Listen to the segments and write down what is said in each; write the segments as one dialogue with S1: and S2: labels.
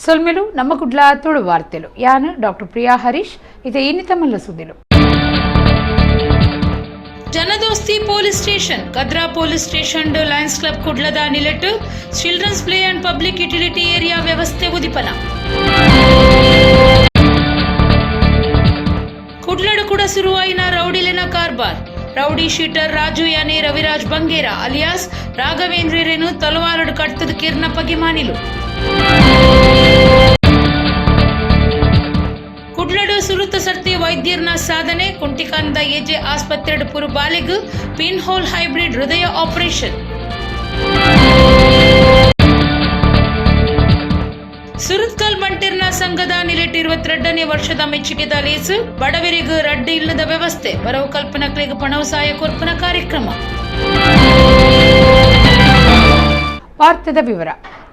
S1: ಸೊಲ್ಮೆಲು ನಮ್ಮ ಕುಡ್ಲ ತುಳು ವಾರ್ತೆಲು ಯಾನು ಡಾಕ್ಟರ್ ಪ್ರಿಯಾ ಹರೀಶ್ ಇತ ಇನ್ನಿತ ಮಲ್ಲ ಸುದ್ದಿಲು.
S2: ಜನದೋಸ್ತಿ police station Kadra police station lions club ಕುಡ್ಲದ ನಿಲೆಟ್ಟು children's play and public utility area ವ್ಯವಸ್ಥೆ ಉದಿಪನ ಕುಡ್ಲಡು ಕೂಡ ಶುರುವಾಯಿನ ರೌಡಿಲೆನ ಕಾರ್ಬಾರ್. ರೌಡಿ ಶೀಟರ್ ರಾಜು ಯಾನೆ ರವಿರಾಜ್ ಬಂಗೇರ ಅಲಿಯಾಸ್ ರಾಘವೇಂದ್ರರೇನು ತಲವಾರಡು ಕಟ್ಟದ ಕಿರ್ನ ಪಗಿಮಾನಿಲು. ಕುಡ್ಲಡು ಸುರುತ ಸರ್ತಿ ವೈದ್ಯರ್ನ ಸಾಧನೆ ಕುಂಟಿಕಾನದ ಎಜೆ ಆಸ್ಪತ್ರೆ ಪುರು ಬಾಲೆಗ್ ಪಿನ್ ಹೋಲ್ ಹೈಬ್ರಿಡ್ ಹೃದಯ ಆಪರೇಷನ್. ಸುರತ್ಕಲ್ ಮಂಟಿರ್ನ ಸಂಘದ ನಿಲೆಟ್ 22ನೇ ವರ್ಷದ ಮೆಚ್ಚುಗೆದ ಲೇಸು ಬಡವರಿಗೂ ರಡ್ಡು ಇಲ್ಲದ ವ್ಯವಸ್ಥೆ ಬರವು ಕಲ್ಪನಕ್ಲೆಗ್ ಪಣವು ಸಹಾಯ ಕೊರ್ಪನ ಕಾರ್ಯಕ್ರಮ.
S1: ವಾರ್ತೆದ ವಿವರ.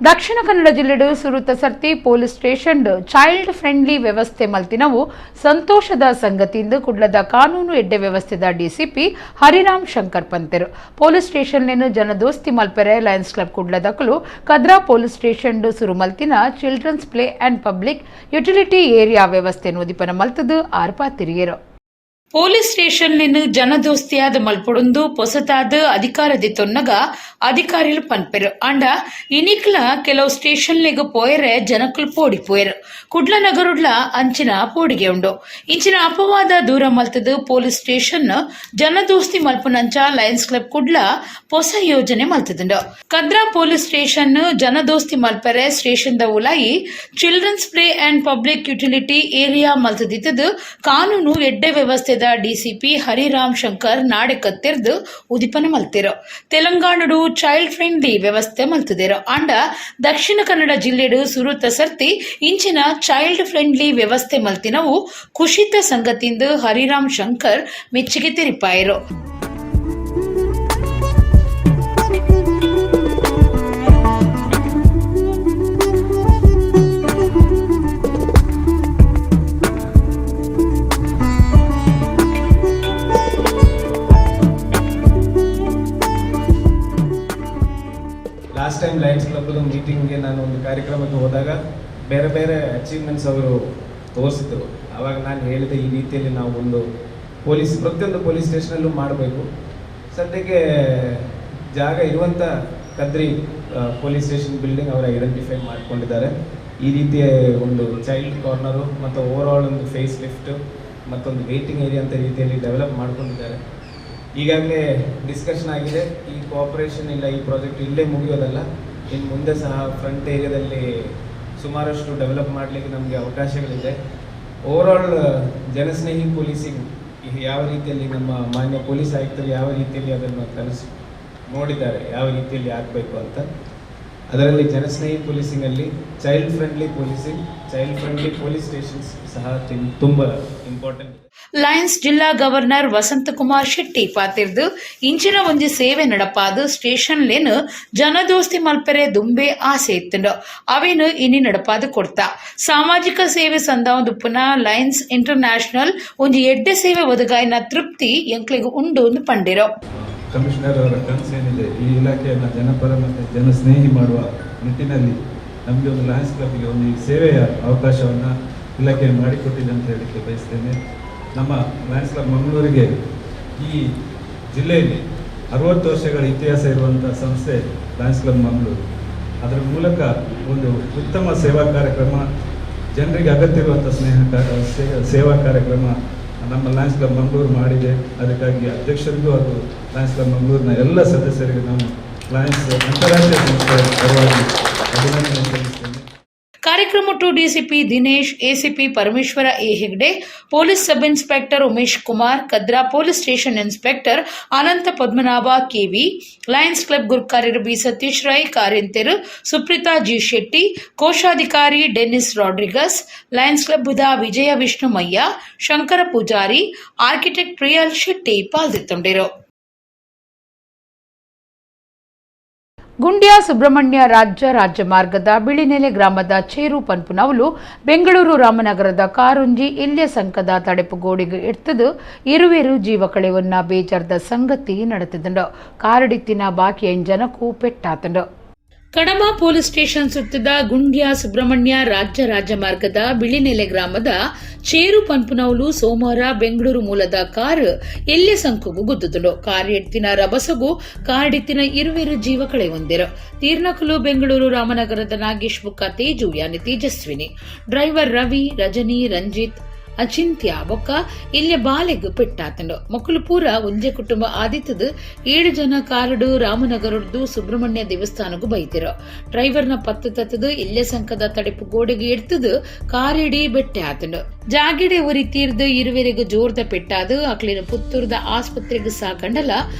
S1: ದಕ್ಷಿಣ ಕನ್ನಡ ಜಿಲ್ಲೆಡು ಸುರುತ ಸರ್ತಿ ಪೊಲೀಸ್ ಸ್ಟೇಷನ್ ಚೈಲ್ಡ್ ಫ್ರೆಂಡ್ಲಿ ವ್ಯವಸ್ಥೆ ಮಲ್ತಿನವು ಸಂತೋಷದ ಸಂಗತಿಯಿಂದ ಕುಡ್ಲದ ಕಾನೂನು ಎಡ್ಡೆ ವ್ಯವಸ್ಥೆದ ಡಿಸಿಪಿ ಹರಿರಾಮ್ ಶಂಕರ್ ಪಂತೆರು ಪೊಲೀಸ್ ಸ್ಟೇಷನ್ ಜನದೋಸ್ತಿ ಮಲ್ಪೆರೆ ಲಯನ್ಸ್ ಕ್ಲಬ್ ಕುಡ್ಲದಕಲು ಕದ್ರಾ ಪೊಲೀಸ್ ಸ್ಟೇಷನ್ ಸುರು ಮಲ್ತಿನ children's play and public utility area ವ್ಯವಸ್ಥೆ ಉದಿಪನ ಮಲ್ತದು ಆರ್ಪ ತಿರಿಯರು.
S2: ಪೊಲೀಸ್ ಸ್ಟೇಷನ್ ಜನದೋಸ್ತಿಯಾದ ಮಲ್ಪೊಡೊಂದು ಪೊಸತಾದ ಅಧಿಕಾರದಿ ತೊನ್ನಗ ಅಧಿಕಾರಿಲು ಪನ್ಪೆರು ಅಂಡ ಇನಿಕ್ಲ ಕೆಲವು ಸ್ಟೇಷನ್ಲೆಗ್ ಪೋಯರೆ ಜನಕ್ಕಲು ಪೋಡಿಪೋಯರು ಕುಡ್ಲ ನಗರುಡ್ಲ ಅಂಚಿನ ಪೋಡಿಗೆ ಉಂಡು ಇಂಚಿನ ಅಪವಾದ ದೂರ ಮಲ್ತದು ಪೊಲೀಸ್ ಸ್ಟೇಷನ್ ಜನದೋಸ್ತಿ ಮಲ್ಪುನಂಚ ಲಯನ್ಸ್ ಕ್ಲಬ್ ಕುಡ್ಲ ಹೊಸ ಯೋಜನೆ ಮಲ್ತದುಂಡು. ಕದ್ರಾ ಪೊಲೀಸ್ ಸ್ಟೇಷನ್ ಜನದೋಸ್ತಿ ಮಲ್ಪೆರೆ ಸ್ಟೇಷನ್ ದ ಉಲಾಯಿ children's play and public utility area ಮಲ್ತದಿತ್ತದು ಕಾನೂನು ಎಡ್ಡೆ ವ್ಯವಸ್ಥೆ ಡಿಸಿಪಿ ಹರಿರಾಮ್ ಶಂಕರ್ ನಾಡೆ ಕತ್ತಿರ್ದು ಉದಿಪನ ಮಲ್ತಿರೋ ತೆಲಂಗಾಣಡು ಚೈಲ್ಡ್ ಫ್ರೆಂಡ್ಲಿ ವ್ಯವಸ್ಥೆ ಮಲ್ತಿದೇರೋ ಅಂಡ ದಕ್ಷಿಣ ಕನ್ನಡ ಜಿಲ್ಲೆಡು ಸುರುತ ಸರ್ತಿ ಇಂಚಿನ ಚೈಲ್ಡ್ ಫ್ರೆಂಡ್ಲಿ ವ್ಯವಸ್ಥೆ ಮಲ್ತಿನವು ಖುಷಿತ ಸಂಗತಿಯಿಂದ ಹರಿರಾಮ್ ಶಂಕರ್ ಮೆಚ್ಚುಗೆ ತೆರಿಪಾಯಿರೋ.
S3: ಲಾಸ್ಟ್ ಟೈಮ್ ಲಯನ್ಸ್ ಕ್ಲಬ್ ಮೀಟಿಂಗ್ಗೆ ನಾನು ಒಂದು ಕಾರ್ಯಕ್ರಮಕ್ಕೆ ಹೋದಾಗ ಬೇರೆ ಬೇರೆ ಅಚೀವ್ಮೆಂಟ್ಸ್ ಅವರು ತೋರಿಸಿದ್ರು. ಆವಾಗ ನಾನು ಹೇಳಿದೆ ಈ ರೀತಿಯಲ್ಲಿ ನಾವು ಒಂದು ಪ್ರತಿಯೊಂದು ಪೊಲೀಸ್ ಸ್ಟೇಷನಲ್ಲೂ ಮಾಡಬೇಕು. ಸದ್ಯಕ್ಕೆ ಜಾಗ ಇರುವಂಥ ಕದ್ರಿ ಪೊಲೀಸ್ ಸ್ಟೇಷನ್ ಬಿಲ್ಡಿಂಗ್ ಅವರು ಐಡೆಂಟಿಫೈ ಮಾಡ್ಕೊಂಡಿದ್ದಾರೆ. ಈ ರೀತಿಯ ಒಂದು ಚೈಲ್ಡ್ ಕಾರ್ನರು ಮತ್ತು ಓವರಾಲ್ ಒಂದು ಫೇಸ್ ಲಿಫ್ಟ್ ಮತ್ತೊಂದು ವೇಟಿಂಗ್ ಏರಿಯಾ ಅಂತ ರೀತಿಯಲ್ಲಿ ಡೆವಲಪ್ ಮಾಡ್ಕೊಂಡಿದ್ದಾರೆ. ಈಗಾಗಲೇ ಡಿಸ್ಕಷನ್ ಆಗಿದೆ. ಈ ಕೋಆಪರೇಷನ್ ಇಲ್ಲ, ಈ ಪ್ರಾಜೆಕ್ಟ್ ಇಲ್ಲೇ ಮುಗಿಯೋದಲ್ಲ, ಇನ್ನು ಮುಂದೆ ಸಹ ಫ್ರಂಟ್ ಏರಿಯಾದಲ್ಲಿ ಸುಮಾರಷ್ಟು ಡೆವಲಪ್ ಮಾಡಲಿಕ್ಕೆ ನಮಗೆ ಅವಕಾಶಗಳಿದೆ. ಓವರಾಲ್ ಜನಸ್ನೇಹಿ ಪೊಲೀಸಿಂಗ್ ಯಾವ ರೀತಿಯಲ್ಲಿ ನಮ್ಮ ಮಾನ್ಯ ಪೊಲೀಸ್ ಆಯುಕ್ತರು ಯಾವ ರೀತಿಯಲ್ಲಿ ಅದನ್ನು ನೋಡಿದ್ದಾರೆ, ಯಾವ ರೀತಿಯಲ್ಲಿ ಆಗಬೇಕು ಅಂತ, ಅದರಲ್ಲಿ ಜನಸ್ನೇಹಿ ಪೊಲೀಸಿಂಗಲ್ಲಿ child friendly policing, child friendly police stations ಸಹ ತುಂಬ ಇಂಪಾರ್ಟೆಂಟ್.
S2: ಲಯನ್ಸ್ ಜಿಲ್ಲಾ ಗವರ್ನರ್ ವಸಂತಕುಮಾರ್ ಶೆಟ್ಟಿ ಪಾತಿರ್ದು ಇಂಚಿನ ಒಂಜಿ ಸೇವೆ ನಡಪಾದು ಸ್ಟೇಷನ್ ಲೇನು ಜನದೋಸ್ತಿ ಮಲ್ಪೆರೆ ದುಂಬೆ ಆಸೆ ಇತ್ತುಂಡು ಅವೇನು ಇನಿ ನಡಪಾದು ಕೊಡ್ತಾ ಸಾಮಾಜಿಕ ಸೇವೆ ಸಂದಾವುದುಪ್ಪುನ ಲಯನ್ಸ್ ಇಂಟರ್ನ್ಯಾಷನಲ್ ಒಂಜಿ ಎಡ್ಡೆ ಸೇವೆ ಒದಗಾಯಿನ ತೃಪ್ತಿ ಎಂಕ್ಲೆಗ್ ಉಂಡು ಎಂದು ಪಂಡಿರೋ.
S4: ಕಮಿಷನರ್ ಅವರ ಕನಸೇನಿದೆ ಈ ಇಲಾಖೆಯನ್ನು ಜನಪರ ಮತ್ತು ಜನಸ್ನೇಹಿ ಮಾಡುವ ನಿಟ್ಟಿನಲ್ಲಿ ನಮಗೆ ಒಂದು ಲಯನ್ಸ್ ಕ್ಲಬ್ಗೆ ಒಂದು ಸೇವೆಯ ಅವಕಾಶವನ್ನು ಇಲಾಖೆ ಮಾಡಿಕೊಟ್ಟಿದೆ ಅಂತ ಹೇಳಲಿಕ್ಕೆ ಬಯಸ್ತೇನೆ. ನಮ್ಮ ಲಯನ್ಸ್ ಕ್ಲಬ್ ಮಂಗಳೂರಿಗೆ ಈ ಜಿಲ್ಲೆಯಲ್ಲಿ 60 ವರ್ಷಗಳ ಇತಿಹಾಸ ಇರುವಂಥ ಸಂಸ್ಥೆ ಲಯನ್ಸ್ ಕ್ಲಬ್ ಮಂಗಳೂರು. ಅದರ ಮೂಲಕ ಒಂದು ಉತ್ತಮ ಸೇವಾ ಕಾರ್ಯಕ್ರಮ, ಜನರಿಗೆ ಅಗತ್ಯವಿರುವಂಥ ಸೇವಾ ಕಾರ್ಯಕ್ರಮ ನಮ್ಮ ಲಯನ್ಸ್ ಕ್ಲಬ್ ಮಂಗಳೂರು ಮಾಡಿದೆ. ಅದಕ್ಕಾಗಿ ಅಧ್ಯಕ್ಷರಿಗೂ ಹಾಗೂ ಲಯನ್ಸ್ ಕ್ಲಬ್ ಮಂಗಳೂರಿನ ಎಲ್ಲ ಸದಸ್ಯರಿಗೆ ನಾವು ಲಯನ್ಸ್ ಅಂತಾರಾಷ್ಟ್ರೀಯ ಸಂಸ್ಥೆ ಪರವಾಗಿ ಅಭಿನಂದನೆ ಸಲ್ಲಿಸ್ತೇನೆ.
S2: ಕಾರ್ಯಕ್ರಮ DCP Dinesh, ACP Parameshwara A Hegde, police sub inspector Umesh Kumar, Kadri police station inspector Ananta Padmanabha K V, lions club ಗುರುಕಾರ್ಯರು ಬಿ ಸತೀಶ್ ರೈ, ಕಾರ್ಯಂತೆರು ಸುಪ್ರೀತಾ ಜಿ ಶೆಟ್ಟಿ, ಕೋಶಾಧಿಕಾರಿ Denis Rodrigues, lions club Vijaya Vishnumayya, Shankara Poojary, architect Priyal Shetty ಪಾಲ್ಗೊಳ್ಳುತ್ತಿದ್ದರು.
S1: ಗುಂಡ್ಯಾ ಸುಬ್ರಹ್ಮಣ್ಯ ರಾಜ್ಯ ಮಾರ್ಗದ ಬಿಳಿನೆಲೆ ಗ್ರಾಮದ ಚೇರು ಪನ್ಪುನವಲು ಬೆಂಗಳೂರು ರಾಮನಗರದ ಕಾರುಂಜಿ ಇಲ್ಯ ಸಂಕದ ತಡೆಪು ಗೋಡಿಗೆ ಎಡ್ತದು ಇರುವೆರು ಜೀವ ಕಳೆವನ್ನ ಬೇಜಾರದ ಸಂಗತಿ ನಡೆತಿದ್ದುಂಡು. ಕಾರಡಿತ್ತಿನ ಬಾಕಿ 8 ಜನಕ್ಕೂ ಪೆಟ್ಟಾತುಂಡು.
S2: ಕಡಬ ಪೊಲೀಸ್ ಸ್ಟೇಷನ್ ಸುತ್ತದ ಗುಂಡ್ಯ ಸುಬ್ರಹ್ಮಣ್ಯ ರಾಜ್ಯ ರಾಜಮಾರ್ಗದ ಬಿಳಿನೆಲೆ ಗ್ರಾಮದ ಚೇರು ಪನ್ಪುನವಲು ಸೋಮವಾರ ಬೆಂಗಳೂರು ಮೂಲದ ಕಾರ್ ಎಲ್ಲೆ ಸಂಕುಗು ಗುದ್ದುದುಂಡು. ಕಾರ್ ಎಡ್ತಿನ ರಭಸಗು ಕಾರಿಡಿತ್ತಿನ ಇರುವೆರು ಜೀವ ಕಳೆ ಹೊಂದಿರು. ತೀರ್ನಕಲು ಬೆಂಗಳೂರು ರಾಮನಗರದ ನಾಗೇಶ್ ಬುಕ್ಕ ತೇಜು ಯಾನಿ ತೇಜಸ್ವಿನಿ, ಡ್ರೈವರ್ ರವಿ, ರಜನಿ, ರಂಜಿತ್, ಅಚಿಂತ್ಯ ಬೊಕ್ಕ ಇಲ್ಲೇ ಬಾಲೆಗ್ ಪೆಟ್ಟಾತಂಡು. ಮಕ್ಕಳು ಪೂರ ಒಂಜೆ ಕುಟುಂಬ ಆದಿತ್ತದು 7 ಜನ ಕಾರಡು ರಾಮನಗರದ್ದು ಸುಬ್ರಹ್ಮಣ್ಯ ದೇವಸ್ಥಾನಗೂ ಬೈತಿರು. ಡ್ರೈವರ್ನ ಪತ್ತು ತತ್ತದು ಇಲ್ಲೇ ಸಂಕದ ತಡೆಪು ಗೋಡೆಗೆ ಎಡ್ತದು ಕಾರಿಡಿ ಬೆಟ್ಟೆ ಆತಂಡು. ಜಾಗಿಡೆ ಒರಿ ತೀರ್ದು ಇರುವೆರೆಗೂ ಜೋರ್ದ ಪೆಟ್ಟಾದು ಅಕ್ಲಿನ ಪುತ್ತೂರ್ದ ಆಸ್ಪತ್ರೆಗೆ ಸಾಕಂಡಲ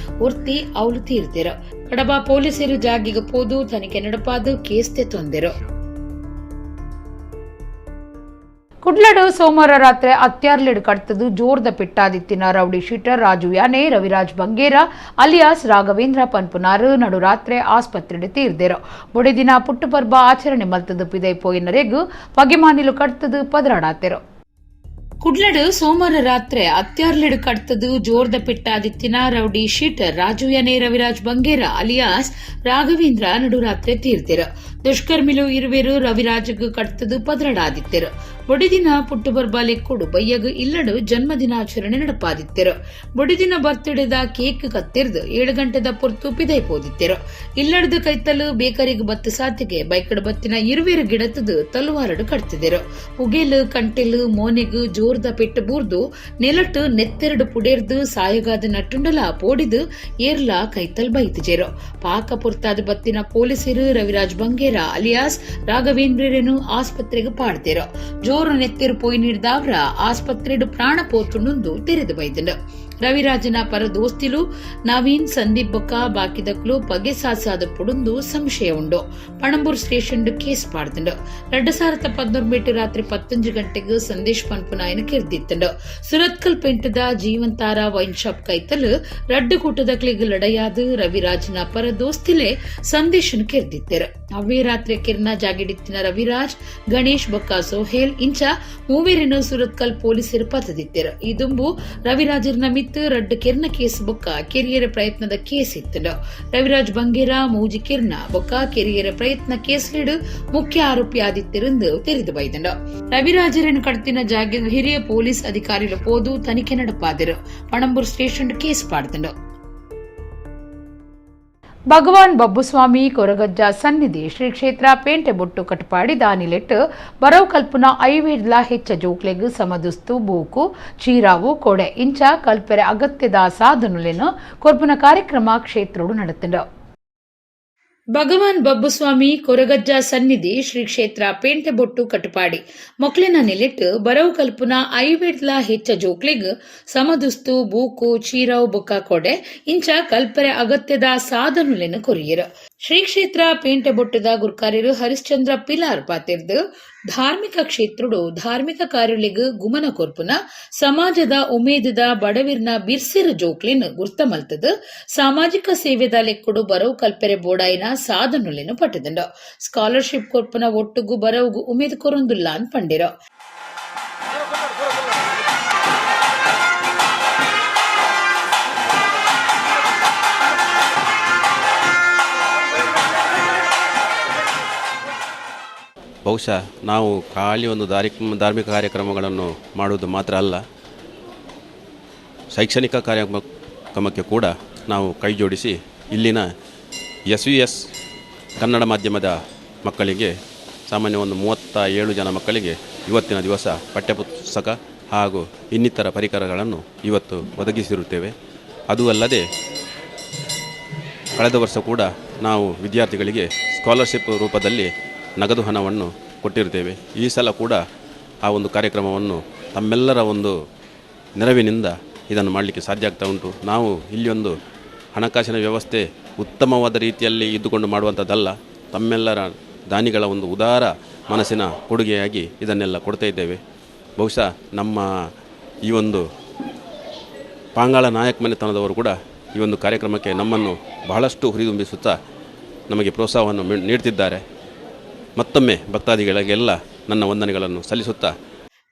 S2: ಒರ್ತಿ ಅವಳು ತೀರ್ತಿರು. ಕಡಬ ಪೊಲೀಸರು ಜಾಗಿಗೆ ಪೋದು ತನಿಖೆ ನಡಪಾದು ಕೇಸ್ತೆ ತೊಂದಿರು.
S1: ಕುಡ್ಲಡು ಸೋಮವಾರ ರಾತ್ರಿ ಅತ್ಯಾರ್ಲೆಡು ಕಡ್ತದು ಜೋರ್ದ ಪೆಟ್ಟಾದಿತ್ತಿನ ರೌಡಿ ಶೀಟರ್ ರಾಜು ಯಾನೆ ರವಿರಾಜ್ ಬಂಗೇರ ಅಲಿಯಾಸ್ ರಾಘವೇಂದ್ರ ಪನ್ಪುನಾರು ನಡು ರಾತ್ರಿ ಆಸ್ಪತ್ರೆಡು ತೀರ್ದೇರು. ಬುಡಿದಿನ ಪುಟ್ಟುಪರ್ಬ ಆಚರಣೆ ಮಲ್ತದು ಪಿದೈ ಪೋಯಿನರೆಗೂ ಪಗೆಮಾನಿಲು ಕಡ್ತದು ಪದರಾಡಾತೆರು.
S2: ಕುಡ್ಲಡು ಸೋಮವಾರ ರಾತ್ರಿ ಅತ್ಯಾರ್ಲೆಡು ಕಡ್ತದು ಜೋರ್ದ ಪೆಟ್ಟಾದಿತ್ತಿನ ರೌಡಿ ಶೀಟರ್ ರಾಜು ಯಾನೆ ರವಿರಾಜ್ ಬಂಗೇರ ಅಲಿಯಾಸ್ ರಾಘವೇಂದ್ರ ನಡು ರಾತ್ರಿ ತೀರ್ತಿರು. ದುಷ್ಕರ್ಮಿಲು ಇರುವೆರು ರವಿರಾಜ್ಗೂ ಕಡ್ತದು ಪದರಡಾದಿತ್ತೆರು. ಬೊಡಿದಿನ ಪುಟ್ಟುಬರ್ಬ ಲೆಕ್ಕೊಡು ಬಯ್ಯಗು ಇಲ್ಲಡು ಜನ್ಮದಿನಾಚರಣೆ ನಡಪಾದಿತ್ತೆರು. ಬೊಡಿದಿನ ಬರ್ತ್ಡೇದ ಕೇಕ್ ಕತ್ತಿರ್ದು 7 ಗಂಟೆದ ಪೊರ್ತು ಪಿದೈ ಪೋದಿತ್ತೆರು. ಇಲ್ಲಡ್ದು ಕೈತಲು ಬೇಕರಿಗೆ ಬತ್ತು ಸಾತಿಗೆ ಬೈಕಡು ಬತ್ತಿನ ಇರುವೆರು ಗಿಡತದು ತಲುವಾರಡು ಕಟ್ತಿದ್ದೆರು. ಉಗೆಲು ಕಂಟೆಲು ಮೋನೆಗು ಜೋರ್ದ ಪೆಟ್ಟು ಬೂರ್ದು ನೆಲಟ್ಟು ನೆತ್ತೆರಡು ಪುಡೇರ್ದು ಸಾಯಗಾದ ನಟ್ಟುಂಡಲ ಪೋಡಿದು ಏರ್ಲ ಕೈತಲ್ ಬೈತಿಜೆರು. ಪಾಕ ಪುರ್ತಾದ ಬತ್ತಿನ ಪೊಲೀಸರು ರವಿರಾಜ್ ಬಂಗೇರ ಅಲಿಯಾಸ್ ರಾಘವೇಂದ್ರರೇನು ಆಸ್ಪತ್ರೆಗೆ ಪಾಡ್ತಿರು. ಜೋರು ನೆತ್ತಿರು ಪೋಯಿ ನೀಡಿದವ್ರ ಆಸ್ಪತ್ರೆಡು ಪ್ರಾಣ ಪೋತುಂಡು ತೆರೆದು ಬೈದಂಡು. ರವಿರಾಜನ ಪರ ದೋಸ್ತಿಲು ನವೀನ್ ಸಂದೀಪ್ ಬೊಕ್ಕ ಬಾಕಿದಕ್ಲು ಪಗೆ ಸಾಸಾದ ಪುಡುಂದು ಸಂಶಯ ಉಂಡು. Panambur station case ಪಾಡ್ದಂಡು. 2019 ರಾತ್ರಿ 15 ಗಂಟೆಗೆ ಸಂದೇಶ್ ಪನ್ಪುನಾಯನ ಕಿರ್ದಿತ್ತಂಡು. ಸುರತ್ಕಲ್ ಪೆಂಟದ ಜೀವಂತಾರ ವೈನ್ ಶಾಪ್ ಕೈತಲು ರಡ್ಡು ಕೂಟದಕ್ಲಿಗೆ ಲಡಯಾದ ರವಿರಾಜನ ಪರ ದೋಸ್ತಿಲೆ ಸಂದೇಶನ್ ಕಿರ್ದಿತ್ತೆರು. ಅವೇ ರಾತ್ರಿ ಕಿರ್ನ ಜಾಗಿಡಿತ್ತಿನ ರವಿರಾಜ್, ಗಣೇಶ್ ಬೊಕ್ಕ ಸೋಹೇಲ್ ಇಂಚ ಮೂವೇರಿನ ಸುರತ್ಕಲ್ ಪೊಲೀಸರು ಪತದಿತ್ತೆರು. ಈ ದುಂಬು ರವಿರಾಜರ್ನ ಮಿತ್ ರಡ್ಡು ಕಿರ್ನ ಕೇಸ್ ಬೊಕ್ಕ ಕೆರಿಯರ ಪ್ರಯತ್ನದ ಕೇಸ್ ಇತ್ತಂಡು. ರವಿರಾಜ್ ಬಂಗೇರ ಮೂಜಿ ಕಿರ್ನ ಬೊಕ್ಕ ಕೆರಿಯರ ಪ್ರಯತ್ನ ಕೇಸ್ಲಿಡು ಮುಖ್ಯ ಆರೋಪಿ ಆದಿತ್ಯರೆಂದು ತೆರೆದು ಬೈದಂಡು. ರವಿರಾಜರನ್ನು ಕಡ್ತಿನ ಜಾಗ ಹಿರಿಯ ಪೊಲೀಸ್ ಅಧಿಕಾರಿಗಳು ಪೋದು ತನಿಖೆ ನಡಪಾದರು. ಪಣಂಬೂರ್ ಸ್ಟೇಷನ್ ಕೇಸ್ ಪಾಡ್ದಂಡು.
S1: ಭಗವಾನ್ ಬಬ್ಬುಸ್ವಾಮಿ ಕೊರಗಜ್ಜ ಸನ್ನಿಧಿ ಶ್ರೀ ಕ್ಷೇತ್ರ ಪೇಂಟೆ ಬೊಟ್ಟು ಕಟಪಾಡಿ ದಾನಿಲೆಟ್ಟು ಬರವು ಕಲ್ಪುನ ಐವೇಡ್ಲ ಹೆಚ್ಚ ಜೋಕ್ಲೆಗ್ ಸಮದುಸ್ತು ಬೂಕು ಚೀರಾವು ಕೊಡೆ ಇಂಚ ಕಲ್ಪೆರೆ ಅಗತ್ಯದ ಸಾಧನುಲೆನು ಕೊರ್ಪುನ ಕಾರ್ಯಕ್ರಮ ಕ್ಷೇತ್ರೋಡು ನಡೆತಂಡು.
S2: ಭಗವಾನ್ ಬಬ್ಬುಸ್ವಾಮಿ ಕೊರಗಜ್ಜ ಸನ್ನಿಧಿ ಶ್ರೀ ಕ್ಷೇತ್ರ ಪೇಂಟೆ ಬೊಟ್ಟು ಕಟಪಾಡಿ ಮೊಕ್ಲಿನ ನೆಲೆಟ್ಟು ಬರವು ಕಲ್ಪುನ ಐವೇಡ್ಲ ಹೆಚ್ಚ ಜೋಕ್ಲಿಗ್ ಸಮದುಸ್ತು ಬೂಕು ಚೀರಾವು ಬೊಕ್ಕ ಕೊಡೆ ಇಂಚ ಕಲ್ಪರೆ ಅಗತ್ಯದ ಸಾಧನುಲೆನು ಕೊರಿಯರು. ಶ್ರೀ ಕ್ಷೇತ್ರ ಪೇಂಟೆ ಬೊಟ್ಟದ ಗುರ್ಕಾರ್ಯರು ಹರಿಶ್ಚಂದ್ರ ಪಿಲಾರ್ ಪಾತಿರ್ದು ಧಾರ್ಮಿಕ ಕ್ಷೇತ್ರಡು ಧಾರ್ಮಿಕ ಕಾರ್ಯಗಳಿಗೆ ಗುಮನ ಕೊರ್ಪುನ ಸಮಾಜದ ಉಮೇದದ ಬಡವಿರ್ನ ಬಿರ್ಸಿರ ಜೋಕ್ಲಿನ್ ಗುರ್ತ ಮಲ್ತದ ಸಾಮಾಜಿಕ ಸೇವೆದ ಲೆಕ್ಕಡು ಬರವು ಕಲ್ಪೆರೆ ಬೋಡಾಯಿನ ಸಾಧನುಲೆನು ಪಟ್ಟದಂಡು. ಸ್ಕಾಲರ್ಶಿಪ್ ಕೊರ್ಪುನ ಒಟ್ಟುಗು ಬರವುಗು ಉಮೇದು ಕೊರೊಂದುಲ್ಲ ಅನ್ ಪಂಡಿರೋ.
S5: ಬಹುಶಃ ನಾವು ಖಾಲಿ ಒಂದು ಧಾರ್ಮಿಕ ಕಾರ್ಯಕ್ರಮಗಳನ್ನು ಮಾಡುವುದು ಮಾತ್ರ ಅಲ್ಲ, ಶೈಕ್ಷಣಿಕ ಕಾರ್ಯಕ್ರಮಕ್ಕೆ ಕೂಡ ನಾವು ಕೈ ಜೋಡಿಸಿ ಇಲ್ಲಿನ SVS ಕನ್ನಡ ಮಾಧ್ಯಮದ ಮಕ್ಕಳಿಗೆ ಸಾಮಾನ್ಯ ಒಂದು 37 ಜನ ಮಕ್ಕಳಿಗೆ ಇವತ್ತಿನ ದಿವಸ ಪಠ್ಯಪುಸ್ತಕ ಹಾಗೂ ಇನ್ನಿತರ ಪರಿಕರಗಳನ್ನು ಇವತ್ತು ಒದಗಿಸಿರುತ್ತೇವೆ. ಅದೂ ಅಲ್ಲದೆ ಕಳೆದ ವರ್ಷ ಕೂಡ ನಾವು ವಿದ್ಯಾರ್ಥಿಗಳಿಗೆ ಸ್ಕಾಲರ್ಶಿಪ್ ರೂಪದಲ್ಲಿ ನಗದು ಹಣವನ್ನು ಕೊಟ್ಟಿರ್ತೇವೆ. ಈ ಸಲ ಕೂಡ ಆ ಒಂದು ಕಾರ್ಯಕ್ರಮವನ್ನು ತಮ್ಮೆಲ್ಲರ ಒಂದು ನೆರವಿನಿಂದ ಇದನ್ನು ಮಾಡಲಿಕ್ಕೆ ಸಾಧ್ಯ ಆಗ್ತಾ ಉಂಟು. ನಾವು ಇಲ್ಲಿ ಒಂದು ಹಣಕಾಸಿನ ವ್ಯವಸ್ಥೆ ಉತ್ತಮವಾದ ರೀತಿಯಲ್ಲಿ ಇದ್ದುಕೊಂಡು ಮಾಡುವಂಥದ್ದಲ್ಲ, ತಮ್ಮೆಲ್ಲರ ದಾನಿಗಳ ಒಂದು ಉದಾರ ಮನಸ್ಸಿನ ಕೊಡುಗೆಯಾಗಿ ಇದನ್ನೆಲ್ಲ ಕೊಡ್ತಾ ಇದ್ದೇವೆ. ಬಹುಶಃ ನಮ್ಮ ಈ ಒಂದು ಪಾಂಗಾಳ ನಾಯಕ್ ಮನೆತನದವರು ಕೂಡ ಈ ಒಂದು ಕಾರ್ಯಕ್ರಮಕ್ಕೆ ನಮ್ಮನ್ನು ಬಹಳಷ್ಟು ಹುರಿದುಂಬಿಸುತ್ತಾ ನಮಗೆ ಪ್ರೋತ್ಸಾಹವನ್ನು ನೀಡ್ತಿದ್ದಾರೆ. ಮತ್ತೊಮ್ಮೆ ಭಕ್ತಾದಿಗಳಿಗೆಲ್ಲ ನನ್ನ ವಂದನೆಗಳನ್ನು ಸಲ್ಲಿಸುತ್ತಾ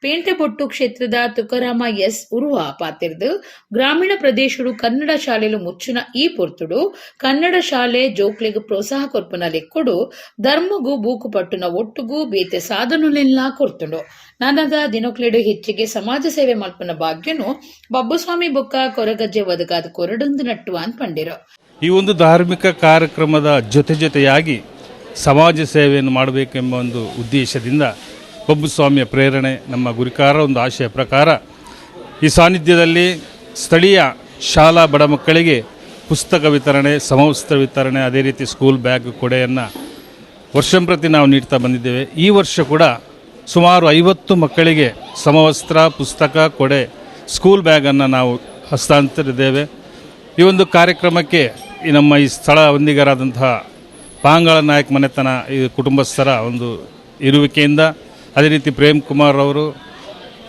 S2: ಪೇಂಟೆಬೊಟ್ಟು ಕ್ಷೇತ್ರದ ತುಕಾರಾಮ ಎಸ್ ಉರುವ ಪಾತಿರ್ದು ಗ್ರಾಮೀಣ ಪ್ರದೇಶಡು ಕನ್ನಡ ಶಾಲೆಲು ಮುಚ್ಚುನ ಈ ಪೊರ್ತುಡು ಕನ್ನಡ ಶಾಲೆ ಜೋಕ್ಲೆಗ್ ಪ್ರೋತ್ಸಾಹ ಕೊರ್ಪುನ ಲೆಕ್ಕುಡು ಧರ್ಮಗೂ ಬೂಕು ಪಟ್ಟುನ ಒಟ್ಟುಗೂ ಬೇತೆ ಸಾಧನುಲೆಲ್ಲ ಕೊರ್ತುಂಡು ನನದ ದಿನಕ್ಲೆಡು ಹೆಚ್ಚಿಗೆ ಸಮಾಜ ಸೇವೆ ಮಲ್ಪನ ಭಾಗ್ಯನು ಬಬ್ಬುಸ್ವಾಮಿ ಬೊಕ್ಕ ಕೊರಗಜ್ಜೆ ಒದಗಾದ ಕೊರಡೊಂದು ನಟ್ಟುವ ಪಂಡಿರು.
S6: ಈ ಒಂದು ಧಾರ್ಮಿಕ ಕಾರ್ಯಕ್ರಮದ ಜೊತೆಯಾಗಿ ಸಮಾಜ ಸೇವೆಯನ್ನು ಮಾಡಬೇಕೆಂಬ ಒಂದು ಉದ್ದೇಶದಿಂದ ಬಬ್ಬುಸ್ವಾಮಿಯ ಪ್ರೇರಣೆ, ನಮ್ಮ ಗುರಿಕಾರ ಒಂದು ಆಶಯ ಪ್ರಕಾರ ಈ ಸಾನ್ನಿಧ್ಯದಲ್ಲಿ ಸ್ಥಳೀಯ ಶಾಲಾ ಬಡ ಮಕ್ಕಳಿಗೆ ಪುಸ್ತಕ ವಿತರಣೆ, ಸಮವಸ್ತ್ರ ವಿತರಣೆ, ಅದೇ ರೀತಿ ಸ್ಕೂಲ್ ಬ್ಯಾಗ್, ಕೊಡೆಯನ್ನು ವರ್ಷಂಪ್ರತಿ ನಾವು ನೀಡ್ತಾ ಬಂದಿದ್ದೇವೆ. ಈ ವರ್ಷ ಕೂಡ ಸುಮಾರು 50 ಮಕ್ಕಳಿಗೆ ಸಮವಸ್ತ್ರ, ಪುಸ್ತಕ, ಕೊಡೆ, ಸ್ಕೂಲ್ ಬ್ಯಾಗನ್ನು ನಾವು ಹಸ್ತಾಂತರಿದ್ದೇವೆ. ಈ ಒಂದು ಕಾರ್ಯಕ್ರಮಕ್ಕೆ ನಮ್ಮ ಈ ಸ್ಥಳ ಹೊಂದಿಗರಾದಂತಹ ಪಾಂಗಳ ನಾಯಕ್ ಮನೆತನ ಈ ಕುಟುಂಬಸ್ಥರ ಒಂದು ಇರುವಿಕೆಯಿಂದ, ಅದೇ ರೀತಿ ಪ್ರೇಮ್ ಕುಮಾರ್ ಅವರು,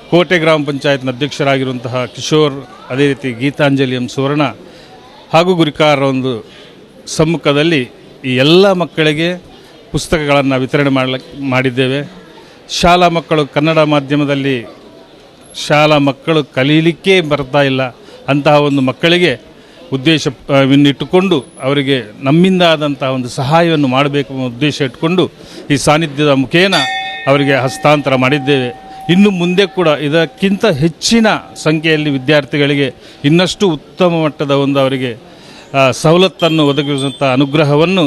S6: ಕೋಟೆ ಗ್ರಾಮ ಪಂಚಾಯತ್ನ ಅಧ್ಯಕ್ಷರಾಗಿರುವಂತಹ ಕಿಶೋರ್, ಅದೇ ರೀತಿ ಗೀತಾಂಜಲಿ ಎಂ ಸುವರ್ಣ ಹಾಗೂ ಗುರಿಕಾರ ಒಂದು ಸಮ್ಮುಖದಲ್ಲಿ ಈ ಎಲ್ಲ ಮಕ್ಕಳಿಗೆ ಪುಸ್ತಕಗಳನ್ನು ವಿತರಣೆ ಮಾಡಿದ್ದೇವೆ. ಶಾಲಾ ಮಕ್ಕಳು ಕನ್ನಡ ಮಾಧ್ಯಮದಲ್ಲಿ ಮಕ್ಕಳು ಕಲೀಲಿಕ್ಕೆ ಬರ್ತಾ ಇಲ್ಲ ಅಂತಹ ಒಂದು ಮಕ್ಕಳಿಗೆ ಉದ್ದೇಶವಿಟ್ಟುಕೊಂಡು ಅವರಿಗೆ ನಮ್ಮಿಂದ ಆದಂತಹ ಒಂದು ಸಹಾಯವನ್ನು ಮಾಡಬೇಕು ಎಂಬ ಉದ್ದೇಶ ಇಟ್ಟುಕೊಂಡು ಈ ಸಾನ್ನಿಧ್ಯದ ಮುಖೇನ ಅವರಿಗೆ ಹಸ್ತಾಂತರ ಮಾಡಿದ್ದೇವೆ. ಇನ್ನು ಮುಂದೆ ಕೂಡ ಇದಕ್ಕಿಂತ ಹೆಚ್ಚಿನ ಸಂಖ್ಯೆಯಲ್ಲಿ ವಿದ್ಯಾರ್ಥಿಗಳಿಗೆ ಇನ್ನಷ್ಟು ಉತ್ತಮ ಮಟ್ಟದ ಒಂದು ಅವರಿಗೆ ಸವಲತ್ತನ್ನು ಒದಗಿಸುವಂಥ ಅನುಗ್ರಹವನ್ನು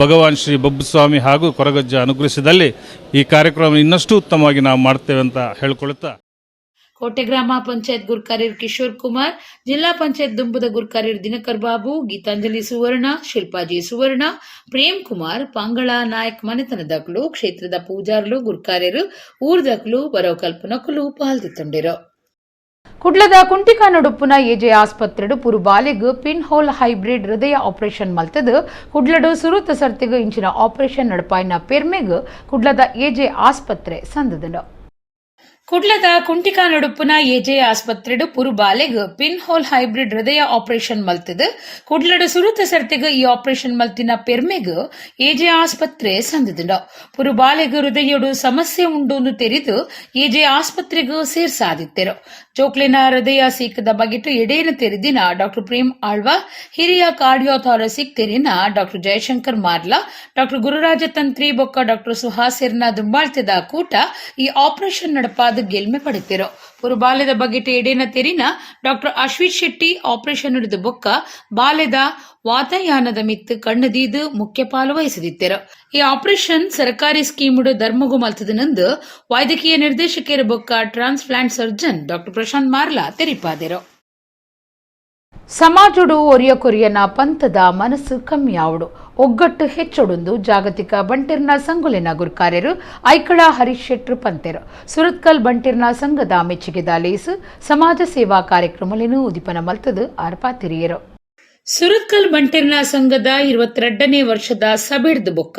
S6: ಭಗವಾನ್ ಶ್ರೀ ಬಬ್ಬುಸ್ವಾಮಿ ಹಾಗೂ ಕೊರಗಜ್ಜ ಅನುಗ್ರಹಿಸಿದಲ್ಲಿ ಈ ಕಾರ್ಯಕ್ರಮ ಇನ್ನಷ್ಟು ಉತ್ತಮವಾಗಿ ನಾವು ಮಾಡ್ತೇವೆ ಅಂತ ಹೇಳ್ಕೊಳ್ತಾ,
S2: ಕೋಟೆ ಗ್ರಾಮ ಪಂಚಾಯತ್ ಗುರ್ಕಾರ್ಯರ್ ಕಿಶೋರ್ ಕುಮಾರ್, ಜಿಲ್ಲಾ ಪಂಚಾಯತ್ ದುಂಬುದ ಗುರ್ಕಾರ್ಯರ್ ದಿನಕರ್ ಬಾಬು, ಗೀತಾಂಜಲಿ ಸುವರ್ಣ, ಶಿಲ್ಪಾಜಿ ಸುವರ್ಣ, ಪ್ರೇಮ್ ಕುಮಾರ್, ಪಾಂಗಳ ನಾಯಕ್ ಮನೆತನದಕಲು, ಕ್ಷೇತ್ರದ ಪೂಜಾರ್ಲು, ಗುರ್ಕಾರ್ಯರು, ಊರ್ದಕಲು ಬರೋ ಕಲ್ಪನಕಲು ಪಾಲ್ದಿತ್ತೊಂಡಿರು.
S1: ಕುಡ್ಲದ ಕುಂಟಿಕಾನಡುಪ್ಪುನ ಎಜೆ ಆಸ್ಪತ್ರೆಡು ಪುರು ಬಾಲೆಗ್ ಪಿನ್ ಹೋಲ್ ಹೈಬ್ರಿಡ್ ಹೃದಯ ಆಪರೇಷನ್ ಮಲ್ತದು ಕುಡ್ಲಡು ಸುರುತ ಸರ್ತಿಗ್ ಇಂಚಿನ ಆಪರೇಷನ್ ನಡಪಾಯಿನ ಪೆರ್ಮೆಗ್ ಕುಡ್ಲದ ಎಜೆ ಆಸ್ಪತ್ರೆ ಸಂದದನು.
S2: ಕುಡ್ಲದ ಕುಂಟಿಕಾನಡುಪ್ಪುನ ಎಜೆ ಆಸ್ಪತ್ರೆಡು ಪುರು ಬಾಲೆಗ್ ಪಿನ್ ಹೋಲ್ ಹೈಬ್ರಿಡ್ ಹೃದಯ ಆಪರೇಷನ್ ಮಲ್ತದು ಕುಡ್ಲಡು ಸುರುತ ಸರ್ತಿಗ್ ಈ ಆಪರೇಷನ್ ಮಲ್ತಿನ ಪೆರ್ಮೆಗ್ ಎಜೆ ಆಸ್ಪತ್ರೆ ಸಂದದನು. ಪುರು ಬಾಲೆಗ್ ಹೃದಯಡು ಸಮಸ್ಯೆ ಉಂಡು ತೆರಿದು ಎಜೆ ಆಸ್ಪತ್ರೆಗೂ ಸೇರ್ಸಾದಿತ್ತೆರು. ಜೋಕ್ಲಿನ ಹೃದಯ ಸೀಕದ ಬಗೆಟು ಎಡೇನ ತೆರೆದಿನ ಡಾಕ್ಟರ್ ಪ್ರೇಮ್ ಆಳ್ವ, ಹಿರಿಯ ಕಾರ್ಡಿಯೋಥಾರಸಿಕ್ ತೆರಿನ ಡಾಕ್ಟರ್ ಜಯಶಂಕರ್ ಮಾರ್ಲಾ, ಡಾಕ್ಟರ್ ಗುರುರಾಜ ತಂತ್ರಿ ಬೊಕ್ಕ ಡಾಕ್ಟರ್ ಸುಹಾಸಿರ್ನ ದುಂಬಾಳ್ತಿದ ಕೂಟ ಈ ಆಪರೇಷನ್ ನಡಪಾದ ಗೆಲ್ಮೆ ಪಡೆತಿರು. ಪುರು ಬಾಲ್ಯದ ಬಗೆಟು ಎಡೇನ ತೆರಿನ ಡಾಕ್ಟರ್ ಅಶ್ವಿತ್ ಶೆಟ್ಟಿ ಆಪರೇಷನ್ ಹಿಡಿದು ಬೊಕ್ಕ ಬಾಲ್ಯದ ವಾತಾಯಾನದ ಮಿತ್ತು ಕಣ್ಣದೀದು ಮುಖ್ಯ ಪಾಲು ವಹಿಸದಿತ್ತೆರು. ಈ ಆಪರೇಷನ್ ಸರ್ಕಾರಿ ಸ್ಕೀಮುಡು ಧರ್ಮಗು ಮಲ್ತದನಂದು ವೈದ್ಯಕೀಯ ನಿರ್ದೇಶಕರ ಬೊಕ್ಕ ಟ್ರಾನ್ಸ್ಪ್ಲಾಂಟ್ ಸರ್ಜನ್ ಡಾಕ್ಟರ್ ಪ್ರಶಾಂತ್ ಮಾರ್ಲಾ ತೆರಿಪಾದೆರು.
S1: ಸಮಾಜುಡು ಒರಿಯ ಕೊರಿಯನ ಪಂಥದ ಮನಸ್ಸು ಕಮ್ಮಿಯಾವುಡು ಒಗ್ಗಟ್ಟು ಹೆಚ್ಚೊಡುಂದು ಜಾಗತಿಕ ಬಂಟಿರ್ನ ಸಂಗುಲಿನ ಗುರ್ಕಾರ್ಯರು ಐಕಳ ಹರೀಶ್ ಶೆಟ್ರು ಪಂತೆರು. ಸುರತ್ಕಲ್ ಬಂಟಿರ್ನ ಸಂಘದ ಮೆಚ್ಚುಗೆದ ಲೇಸು ಸಮಾಜ ಸೇವಾ ಕಾರ್ಯಕ್ರಮಲೇನು ಉದಿಪನ ಮಲ್ತದು ಆರ್ಪಾತಿರಿಯರು.
S2: ಸುರತ್ಕಲ್ ಬಂಟಿರ್ನ ಸಂಘದ 22ನೇ ವರ್ಷದ ಸಭೆಡ್ದು ಬೊಕ್ಕ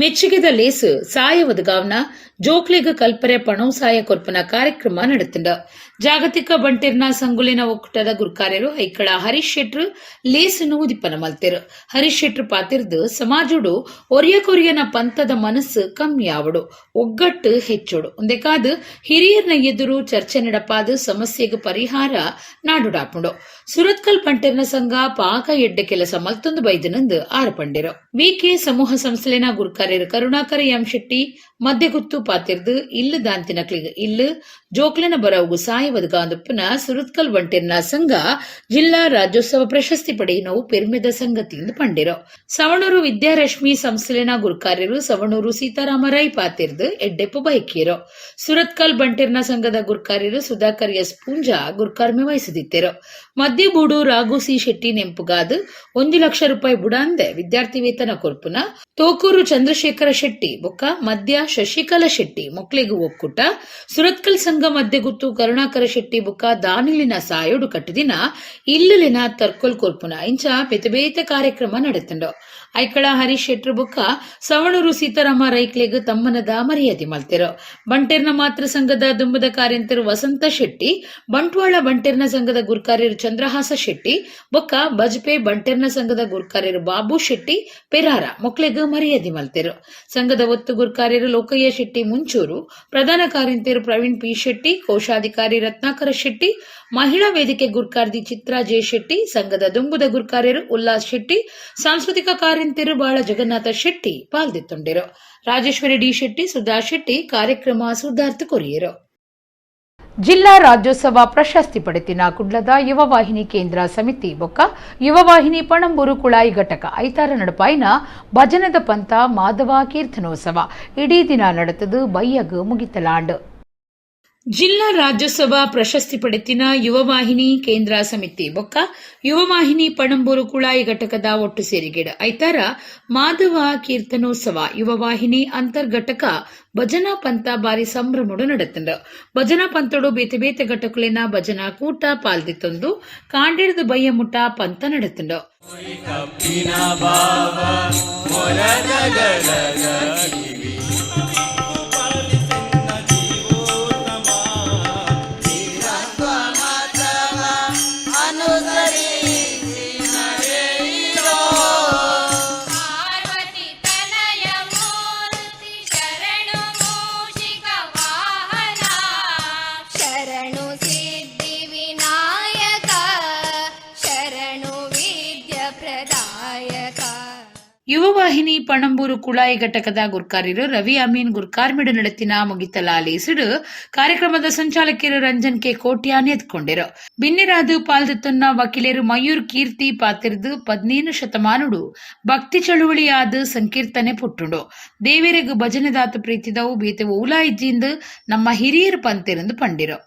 S2: ಮೆಚ್ಚುಗೆದ ಲೇಸು ಸಾಯವದಗಾವ್ನ ಜೋಕ್ಲಿಗ ಕಲ್ಪರೆ ಪಣವು ಸಾಯ ಕೊರ್ಪನ ಕಾರ್ಯಕ್ರಮ ನಡೆತಂಡ. ಜಾಗತಿಕ ಬಂಟಿರ್ನ ಸಂಗುಲಿನ ಒಕ್ಕೂಟದ ಗುರ್ಕಾರ್ಯರು ಐಕಳ ಹರೀಶ್ ಶೆಟ್ರು ಲೇಸನ್ನು ಉದಿಪನ ಮಲ್ತೆರು. ಹರೀಶ್ ಶೆಟ್ರು ಪಾತಿರ್ದು ಸಮಾಜುಡು ಒರಿಯ ಕೊರಿಯನ ಪಂಥದ ಮನಸ್ಸು ಕಮ್ಮಿಯಾವಡು ಒಗ್ಗಟ್ಟು ಹೆಚ್ಚೋಡು ಒಂದೇಕಾದು ಹಿರಿಯರ್ನ ಎದುರು ಚರ್ಚೆ ನಡಪಾದು ಸಮಸ್ಯೆಗೆ ಪರಿಹಾರ ನಾಡುಡಾಪುಂಡು. ಸುರತ್ಕಲ್ ಬಂಟಿರ್ನ ಸಂಘ ಪಾಕ ಎಡ್ಡೆ ಕೆಲಸ ಮಲ್ತೊಂದು ಬೈದನಂದು ಆರಪಂಡಿರು. ವಿಕೆ ಸಮೂಹ ಸಂಸ್ಥೆನ ಗುರ್ಕಾರ್ಯರು ಕರುಣಾಕರ ಎಂ ಶೆಟ್ಟಿ ಮಧ್ಯಗುತ್ತು ಪಾತಿರ್ದು ಇಲ್ಲು ದಾಂತಿನಕ್ಲಿಗ ಇಲ್ಲು ಜೋಕ್ಲಿನ ಬರವುಗು ಸಾಯವದಗಾಂದುಪ್ಪನ ಸುರತ್ಕಲ್ ಬಂಟಿರ್ನ ಸಂಘ ಜಿಲ್ಲಾ ರಾಜ್ಯೋತ್ಸವ ಪ್ರಶಸ್ತಿ ಪಡೆಯಿನವು ಪೆರ್ಮೆದ ಸಂಗತಿಯಿಂದ ಪಂಡಿರು. ಸವಣೂರು ವಿದ್ಯಾರಶ್ಮಿ ಸಂಸ್ಥೆನ ಗುರ್ಕಾರ್ಯರು ಸವಣೂರು ಸೀತಾರಾಮರೈ ಪಾತಿರ್ದು ಎಡ್ಡೆಪ್ಪು ಬೈಕಿಯರು. ಸುರತ್ಕಲ್ ಬಂಟಿರ್ನ ಸಂಘದ ಗುರ್ಕಾರ್ಯರು ಸುಧಾಕರ್ ಎಸ್ ಪೂಂಜಾ ಗುರ್ಕಾರ್ಮೆ ವಹಿಸದಿತ್ತೆರು. ಮಧ್ಯಬೂಡು ರಾಘು ಸಿ ಶೆಟ್ಟಿ ನೆಂಪುಗಾದು 1 ಲಕ್ಷ ರೂಪಾಯಿ ಬುಡಾಂದೆ ವಿದ್ಯಾರ್ಥಿ ವೇತನ ಕೊರ್ಪುನ ತೋಕೂರು ಚಂದ್ರಶೇಖರ ಶೆಟ್ಟಿ ಬೊಕ್ಕ ಮಧ್ಯ ಶಶಿಕಲಾ ಶೆಟ್ಟಿ ಮೊಕ್ಲಿಗು ಒಕ್ಕೂಟ ಸುರತ್ಕಲ್ ಸಂಘ ಮಧ್ಯಗುತ್ತು ಕರುಣಾಕರ ಶೆಟ್ಟಿ ಬೊಕ್ಕ ದಾನಿಲಿನ ಸಾಯೋಡು ಕಟ್ಟದಿನ ಇಲ್ಲುಲಿನ ತರ್ಕೊಲ್ ಕೊರ್ಪುನ ಇಂಚ ಬೇತೆ ಕಾರ್ಯಕ್ರಮ ನಡೆತಂಡು. ಐಕಳ ಹರೀಶ್ ಶೆಟ್ರು ಬೊಕ್ಕ ಸವಣೂರು ಸೀತಾರಾಮ ರೈಕ್ಲೆಗ್ ತಮ್ಮನದ ಮರ್ಯಾದೆ ಮಲ್ತಿರು. ಬಂಟೇರ್ನ ಮಾತೃ ಸಂಘದ ದುಂಬದ ಕಾರ್ಯಂತರು ವಸಂತ ಶೆಟ್ಟಿ, ಬಂಟ್ವಾಳ ಬಂಟೇರ್ನ ಸಂಘದ ಗುರ್ಕಾರ್ಯರು ಚಂದ್ರಹಾಸ ಶೆಟ್ಟಿ ಬೊಕ್ಕ ಬಜ್ಪೆ ಬಂಟೇರ್ನ ಸಂಘದ ಗುರ್ಕಾರ್ಯರು ಬಾಬು ಶೆಟ್ಟಿ ಪೆರಾರ ಮೊಕ್ಲೆಗ್ ಮರ್ಯಾದೆ ಮಲ್ತಿರು. ಸಂಘದ ಒತ್ತು ಗುರ್ಕಾರ್ಯರು ಲೋಕಯ್ಯ ಶೆಟ್ಟಿ ಮುಂಚೂರು, ಪ್ರಧಾನ ಕಾರ್ಯಂತರು ಪ್ರವೀಣ್ ಪಿ ಶೆಟ್ಟಿ, ಕೋಶಾಧಿಕಾರಿ ರತ್ನಾಕರ ಶೆಟ್ಟಿ, ಮಹಿಳಾ ವೇದಿಕೆ ಗುರ್ಕಾರ್ದಿ ಚಿತ್ರಾ ಜೆ ಶೆಟ್ಟಿ, ಸಂಘದ ದುಂಬುದ ಗುರ್ಕಾರ್ಯರು ಉಲ್ಲಾಸ್ ಶೆಟ್ಟಿ, ಸಾಂಸ್ಕೃತಿಕ ಕಾರ್ಯಂತರು ಬಾಳ ಜಗನ್ನಾಥ ಶೆಟ್ಟಿ ಪಾಲ್ದಿತ್ತುಂಡಿರು. ರಾಜೇಶ್ವರಿ ಡಿ ಶೆಟ್ಟಿ, ಸುಧಾ ಶೆಟ್ಟಿ ಕಾರ್ಯಕ್ರಮ ಸುಧಾರ್ಥ ಕೊರಿಯರು.
S1: ಜಿಲ್ಲಾ ರಾಜ್ಯೋತ್ಸವ ಪ್ರಶಸ್ತಿ ಪಡೆತಿನ ಕುಡ್ಲದ ಯುವವಾಹಿನಿ ಕೇಂದ್ರ ಸಮಿತಿ ಬೊಕ್ಕ ಯುವವಾಹಿನಿ ಪಣಂಬೂರು ಕುಳಾಯಿ ಘಟಕ ಐತಾರ ನಡಪಾಯಿನ ಭಜನದ ಪಂಥ ಮಾಧವ ಕೀರ್ತನೋತ್ಸವ ಇಡೀ ದಿನ ನಡೆತದು ಬಯ್ಯಗ್ ಮುಗಿತಲಾಂಡ್.
S2: ಜಿಲ್ಲಾ ರಾಜ್ಯೋತ್ಸವ ಪ್ರಶಸ್ತಿ ಪಡೆತಿನ ಯುವವಾಹಿನಿ ಕೇಂದ್ರ ಸಮಿತಿ ಬೊಕ್ಕ ಯುವವಾಹಿನಿ ಪಣಂಬೂರು ಕುಳಾಯಿ ಘಟಕದ ಒಟ್ಟು ಸೇರಿಗೆಡ ಐತಾರ ಮಾಧವ ಕೀರ್ತನೋತ್ಸವ ಯುವವಾಹಿನಿ ಅಂತರ್ಘಟಕ ಭಜನಾ ಪಂಥ ಬಾರಿ ಸಂಭ್ರಮಡು ನಡೆತಂಡು. ಭಜನಾ ಪಂಥಡು ಬೇತೆ ಬೇತೆ ಘಟಕುಲಿನ ಭಜನಾ ಕೂಟ ಪಾಲ್ದಿತ್ತೊಂದು ಕಾಂಡಿಡ್ದು ಬಯ್ಯ ಮುಟ್ಟ ಪಂಥ ನಡೆತಂಡು. ಯುವವಾಹಿನಿ ಪಣಂಬೂರು ಕುಳಾಯಿ ಘಟಕದ ಗುರ್ಕಾರ್ಯರು ರವಿ ಅಮೀನ್ ಗುರ್ಕಾರ್ಮಿಡು ನಡೆತಿನ ಮುಗಿತಲಾಲಿಸಿಡು ಕಾರ್ಯಕ್ರಮದ ಸಂಚಾಲಕಿಯರು ರಂಜನ್ ಕೆ ಕೋಟ್ಯಾನ್ ಎತ್ಕೊಂಡಿರು. ಬಿನ್ನಿರಾದು ಪಾಲ್ದತ್ತನ್ನ ವಕೀಲರು ಮಯೂರ್ ಕೀರ್ತಿ ಪಾತಿರ್ದು 15 ಶತಮಾನುಡು ಭಕ್ತಿ ಚಳುವಳಿಯಾದ ಸಂಕೀರ್ತನೆ ಪುಟ್ಟುಂಡು. ದೇವರಿಗೂ ಭಜನೆದಾತು ಪ್ರೀತಿದವು ಬೇತವು ಊಲಾ ಇಜ್ಜಿಂದು ನಮ್ಮ ಹಿರಿಯರು ಪಂತಿರಂದು ಪಂಡಿರು.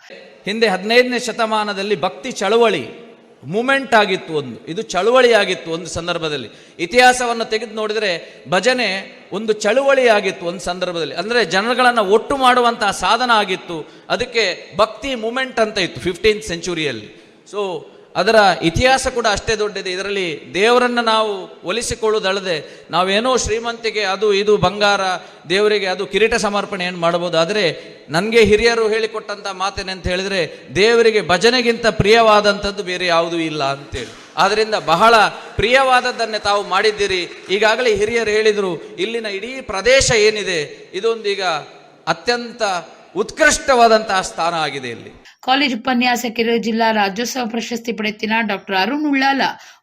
S7: ಹಿಂದೆ 15ನೇ ಶತಮಾನದಲ್ಲಿ ಭಕ್ತಿ ಚಳುವಳಿ ಮೂಮೆಂಟ್ ಆಗಿತ್ತು, ಇದು ಚಳುವಳಿ ಆಗಿತ್ತು. ಒಂದು ಸಂದರ್ಭದಲ್ಲಿ ಇತಿಹಾಸವನ್ನು ತೆಗೆದು ನೋಡಿದರೆ ಭಜನೆ ಒಂದು ಚಳುವಳಿ ಆಗಿತ್ತು ಒಂದು ಸಂದರ್ಭದಲ್ಲಿ. ಅಂದರೆ ಜನಗಳನ್ನು ಒಟ್ಟು ಮಾಡುವಂತಹ ಸಾಧನ ಆಗಿತ್ತು. ಅದಕ್ಕೆ ಭಕ್ತಿ ಮೂಮೆಂಟ್ ಅಂತ ಇತ್ತು 15th ಸೆಂಚುರಿಯಲ್ಲಿ. ಸೊ ಅದರ ಇತಿಹಾಸ ಕೂಡ ಅಷ್ಟೇ ದೊಡ್ಡದಿದೆ. ಇದರಲ್ಲಿ ದೇವರನ್ನು ನಾವು ಒಲಿಸಿಕೊಳ್ಳುವುದಲ್ಲದೆ ನಾವೇನೋ ಶ್ರೀಮಂತಿಗೆ ಅದು ಇದು ಬಂಗಾರ ದೇವರಿಗೆ ಅದು ಕಿರೀಟ ಸಮರ್ಪಣೆ ಏನು ಮಾಡ್ಬೋದು. ಆದರೆ ನನಗೆ ಹಿರಿಯರು ಹೇಳಿಕೊಟ್ಟಂಥ ಮಾತೇನಂತ ಹೇಳಿದರೆ ದೇವರಿಗೆ ಭಜನೆಗಿಂತ ಪ್ರಿಯವಾದಂಥದ್ದು ಬೇರೆ ಯಾವುದೂ ಇಲ್ಲ ಅಂತೇಳಿ. ಆದ್ದರಿಂದ ಬಹಳ ಪ್ರಿಯವಾದದ್ದನ್ನೇ ತಾವು ಮಾಡಿದ್ದೀರಿ. ಈಗಾಗಲೇ ಹಿರಿಯರು ಹೇಳಿದರು, ಇಲ್ಲಿನ ಇಡೀ ಪ್ರದೇಶ ಏನಿದೆ ಇದೊಂದೀಗ ಅತ್ಯಂತ ಉತ್ಕೃಷ್ಟವಾದಂತಹ ಸ್ಥಾನ ಆಗಿದೆ. ಇಲ್ಲಿ
S2: ಕಾಲೇಜ್ ಉಪನ್ಯಾಸಕರು ಜಿಲ್ಲಾ ರಾಜ್ಯೋತ್ಸವ ಪ್ರಶಸ್ತಿ ಪಡೆತಿನ ಡಾಕ್ಟರ್ ಅರುಣ್ ಉಳ್ಳಾಲ